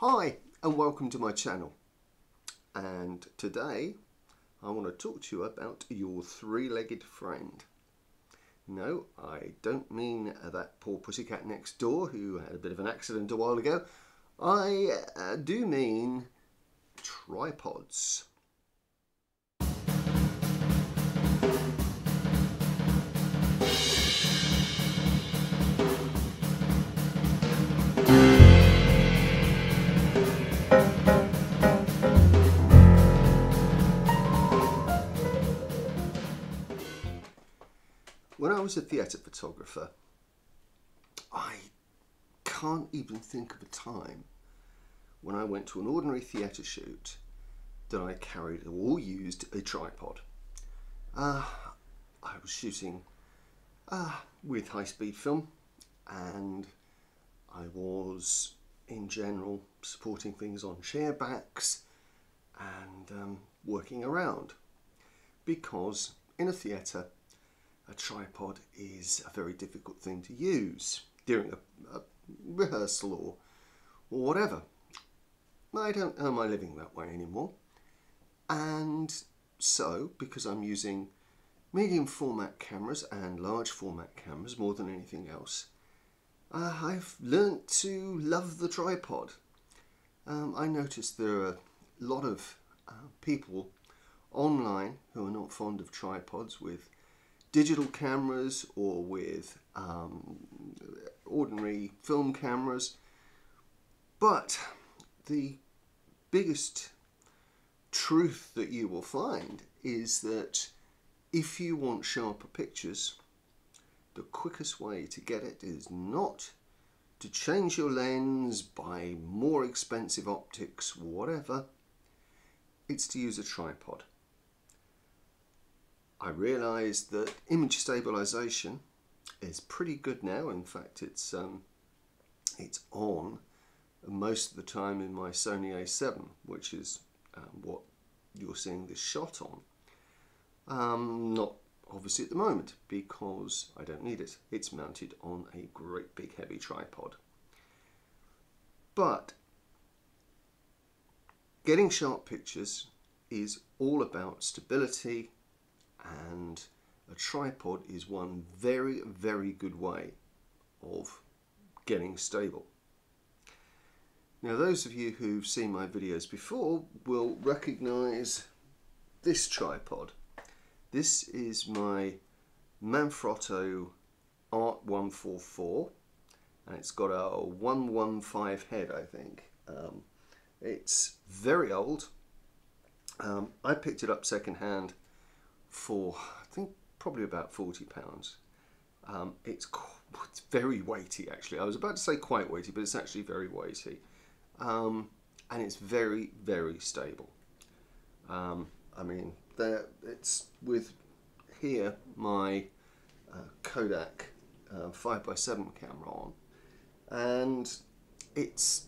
Hi and welcome to my channel, and today I want to talk to you about your three-legged friend. No, I don't mean that poor pussycat next door who had a bit of an accident a while ago. I do mean tripods. When I was a theatre photographer, I can't even think of a time when I went to an ordinary theatre shoot that I carried or used a tripod. I was shooting with high-speed film, and I was in general supporting things on chair backs and working around, because in a theatre a tripod is a very difficult thing to use during a rehearsal or whatever. I don't earn my living that way anymore, and so because I'm using medium format cameras and large format cameras more than anything else, I've learnt to love the tripod. I noticed there are a lot of people online who are not fond of tripods with digital cameras or with ordinary film cameras, but the biggest truth that you will find is that if you want sharper pictures, the quickest way to get it is not to change your lens, buy more expensive optics, whatever. It's to use a tripod. I realised that image stabilisation is pretty good now. In fact, it's on most of the time in my Sony A7, which is what you're seeing this shot on. Not obviously at the moment, because I don't need it. It's mounted on a great big heavy tripod. But getting sharp pictures is all about stability, and a tripod is one very, very good way of getting stable. Now, those of you who've seen my videos before will recognise this tripod. This is my Manfrotto Art 144, and it's got a 115 head, I think. It's very old. I picked it up second-hand for, I think, probably about £40. It's very weighty, actually. I was about to say quite weighty, but it's actually very weighty. And it's very, very stable. I mean, it's with here my Kodak 5x7 camera on, and it's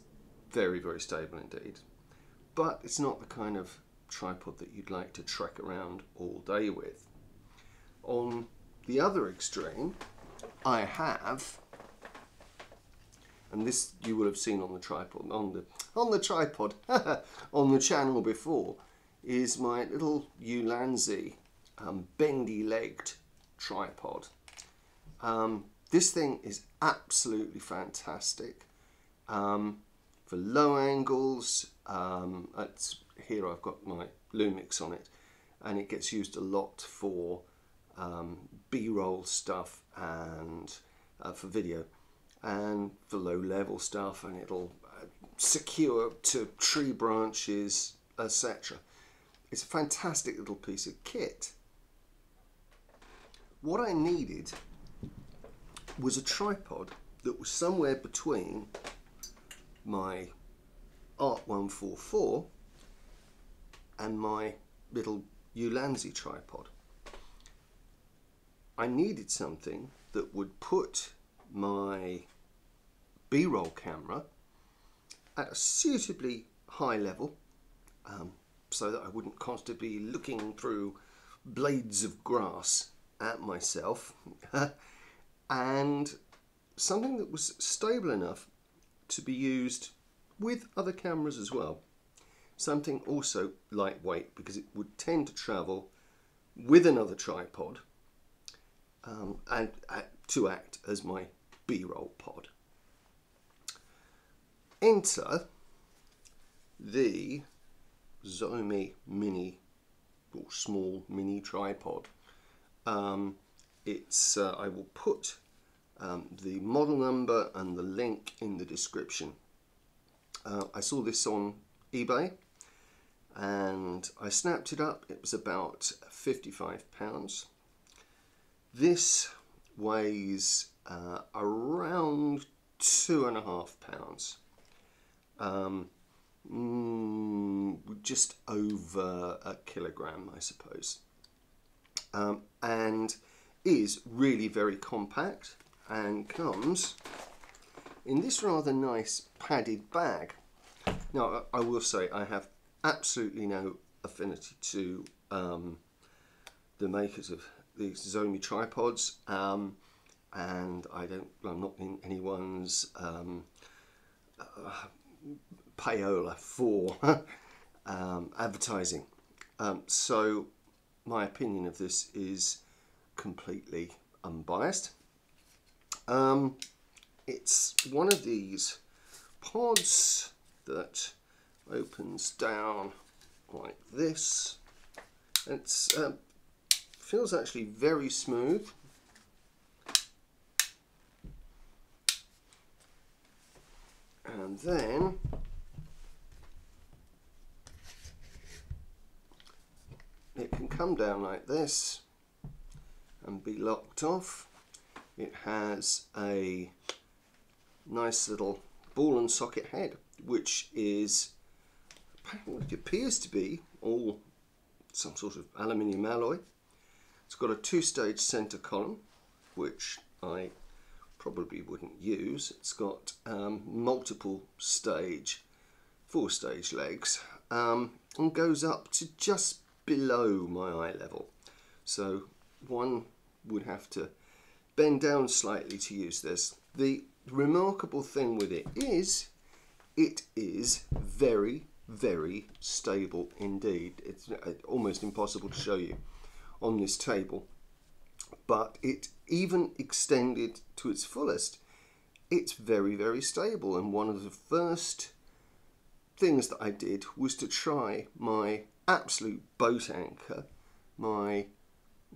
very, very stable indeed. But it's not the kind of tripod that you'd like to trek around all day with. On the other extreme, I have, and this you will have seen on the tripod, on the channel before, is my little Ulanzi bendy-legged tripod. This thing is absolutely fantastic for low angles. Here I've got my Lumix on it, and it gets used a lot for B-roll stuff and for video, and for low-level stuff, and it'll secure to tree branches, etc. It's a fantastic little piece of kit. What I needed was a tripod that was somewhere between my Art 144 and my little Ulanzi tripod. I needed something that would put my B-roll camera at a suitably high level, so that I wouldn't constantly be looking through blades of grass at myself, and something that was stable enough to be used with other cameras as well. Something also lightweight, because it would tend to travel with another tripod and to act as my B-roll pod. Enter the ZOMEI mini, or small mini tripod. I will put the model number and the link in the description. I saw this on eBay and I snapped it up. It was about £55. This weighs around 2.5 pounds. Just over a kilogram, I suppose, and is really very compact and comes in this rather nice padded bag. Now, I will say I have absolutely no affinity to the makers of these ZOMEI tripods, and I'm not in anyone's payola for advertising, so my opinion of this is completely unbiased. It's one of these pods that opens down like this. It feels actually very smooth. And then it can come down like this and be locked off. It has a nice little ball and socket head, which is, it appears to be all some sort of aluminium alloy. It's got a 2-stage center column, which I probably wouldn't use. It's got multiple stage, 4-stage legs, and goes up to just below my eye level. So one would have to bend down slightly to use this. The remarkable thing with it is very, very stable indeed. It's almost impossible to show you on this table, but it even extended to its fullest, it's very, very stable. And one of the first things that I did was to try my absolute boat anchor, my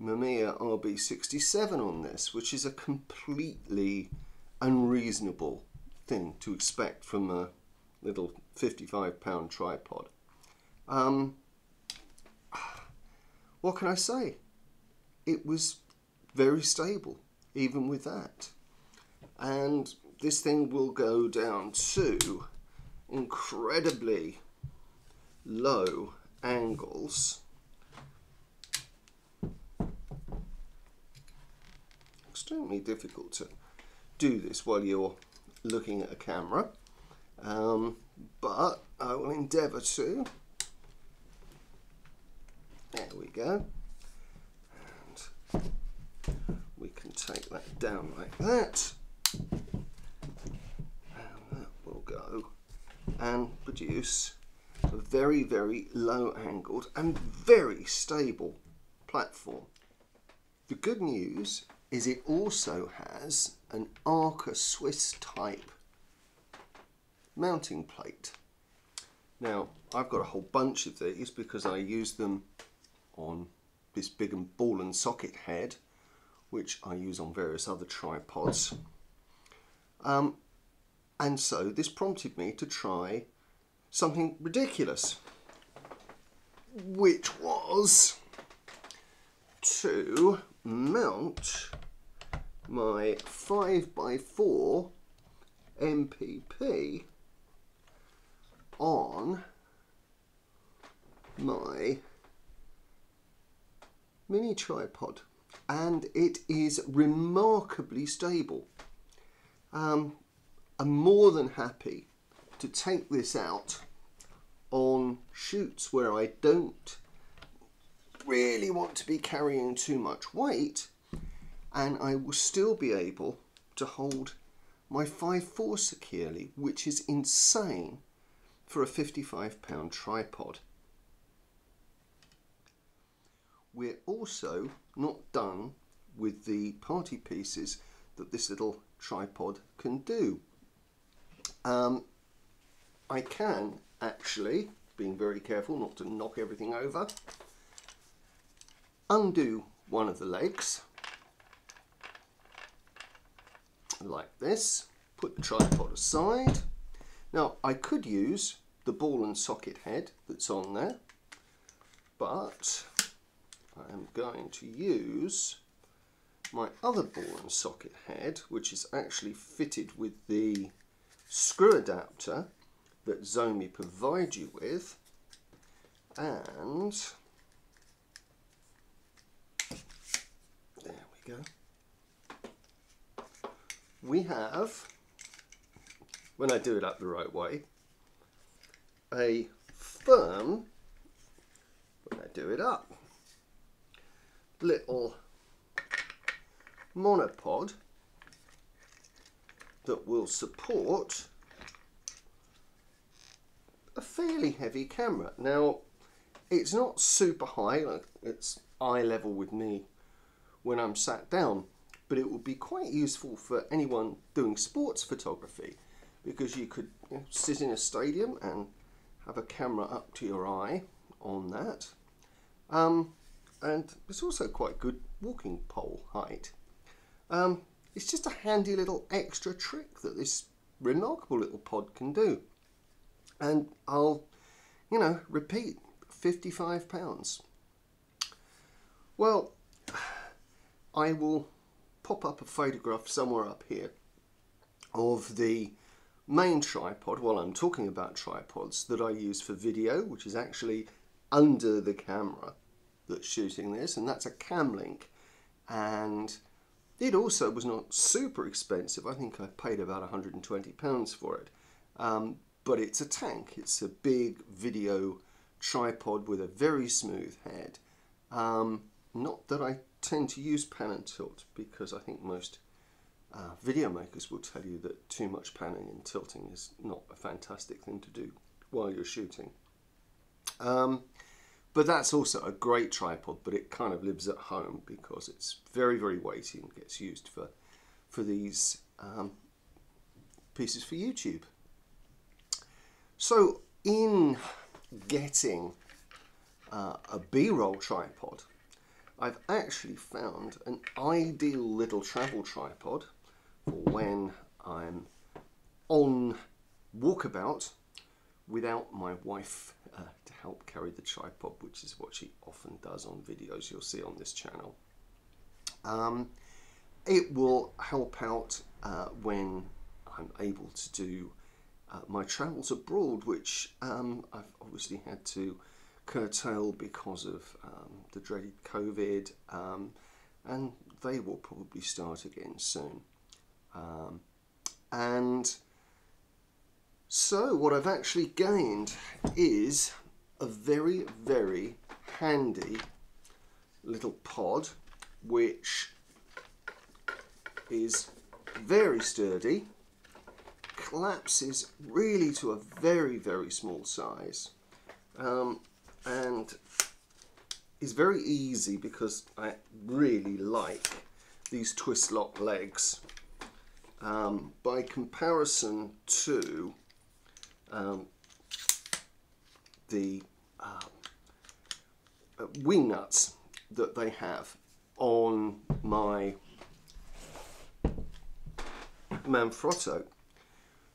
Mamiya RB67 on this, which is a completely unreasonable thing to expect from a little £55 tripod. What can I say? It was very stable even with that, and this thing will go down to incredibly low angles. Extremely difficult to do this while you're looking at a camera, but I will endeavour to. There we go. And we can take that down like that. And that will go and produce a very, very low angled and very stable platform. The good news is it also has an Arca Swiss type mounting plate. Now, I've got a whole bunch of these because I use them on this big and ball and socket head, which I use on various other tripods. And so this prompted me to try something ridiculous, which was to mount my 5x4 MPP on my mini tripod, and it is remarkably stable. I'm more than happy to take this out on shoots where I don't really want to be carrying too much weight, and I will still be able to hold my 5.4 securely, which is insane for a £55 tripod. We're also not done with the party pieces that this little tripod can do. I can actually, being very careful not to knock everything over, undo one of the legs like this, put the tripod aside. Now I could use the ball and socket head that's on there, but I am going to use my other ball and socket head, which is actually fitted with the screw adapter that ZOMEI provide you with, and there we go. We have, when I do it up the right way, a firm, when I do it up, little monopod that will support a fairly heavy camera. Now, it's not super high, like it's eye level with me when I'm sat down, but it would be quite useful for anyone doing sports photography, because you could sit in a stadium and have a camera up to your eye on that. And it's also quite good walking pole height. It's just a handy little extra trick that this remarkable little pod can do. And I'll, repeat, £55. Well, I will pop up a photograph somewhere up here of the main tripod while I'm talking about tripods that I use for video, which is actually under the camera that's shooting this, and that's a Camlink, and it also was not super expensive. I think I paid about £120 for it, but it's a tank. It's a big video tripod with a very smooth head. Not that I tend to use pan and tilt, because I think most video makers will tell you that too much panning and tilting is not a fantastic thing to do while you're shooting. But that's also a great tripod, but it kind of lives at home because it's very, very weighty and gets used for these pieces for YouTube. So in getting a B-roll tripod, I've actually found an ideal little travel tripod for when I'm on walkabout without my wife to help carry the tripod, which is what she often does on videos you'll see on this channel. It will help out when I'm able to do my travels abroad, which I've obviously had to curtail because of the dreaded COVID, and they will probably start again soon. And so what I've actually gained is a very, very handy little pod, which is very sturdy, collapses really to a very, very small size, and is very easy because I really like these twist lock legs. By comparison to the wing nuts that they have on my Manfrotto,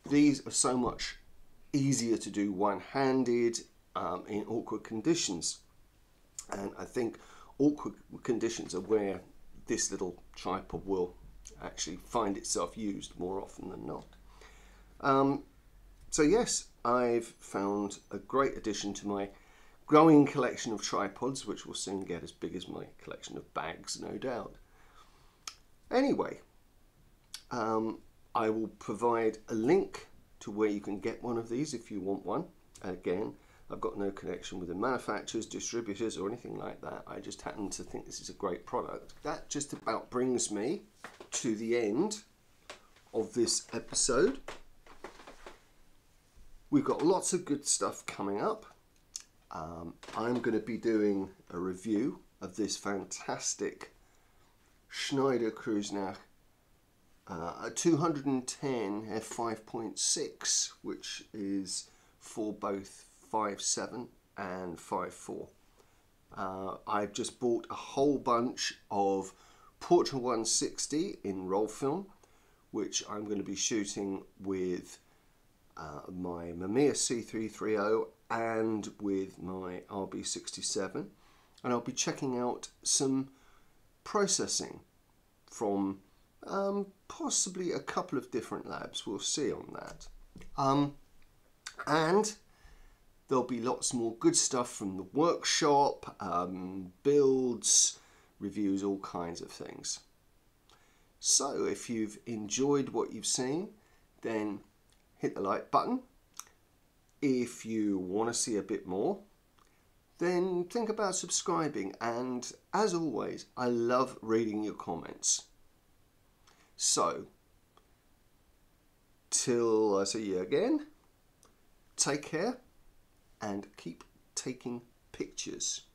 these are so much easier to do one-handed in awkward conditions, and I think awkward conditions are where this little tripod will actually find itself used more often than not. So yes, I've found a great addition to my growing collection of tripods, which will soon get as big as my collection of bags, no doubt. Anyway, I will provide a link to where you can get one of these if you want one. Again, I've got no connection with the manufacturers, distributors, or anything like that. I just happen to think this is a great product. That just about brings me to the end of this episode. we've got lots of good stuff coming up. I'm going to be doing a review of this fantastic Schneider Kreuznach 210 f5.6, which is for both 5.7 and 5.4. I've just bought a whole bunch of Portra 160 in roll film, which I'm going to be shooting with my Mamiya C330 and with my RB67, and I'll be checking out some processing from possibly a couple of different labs. We'll see on that. And there'll be lots more good stuff from the workshop, builds, reviews, all kinds of things. So if you've enjoyed what you've seen, then hit the like button. If you want to see a bit more, then think about subscribing. And as always, I love reading your comments. So, till I see you again, take care and keep taking pictures.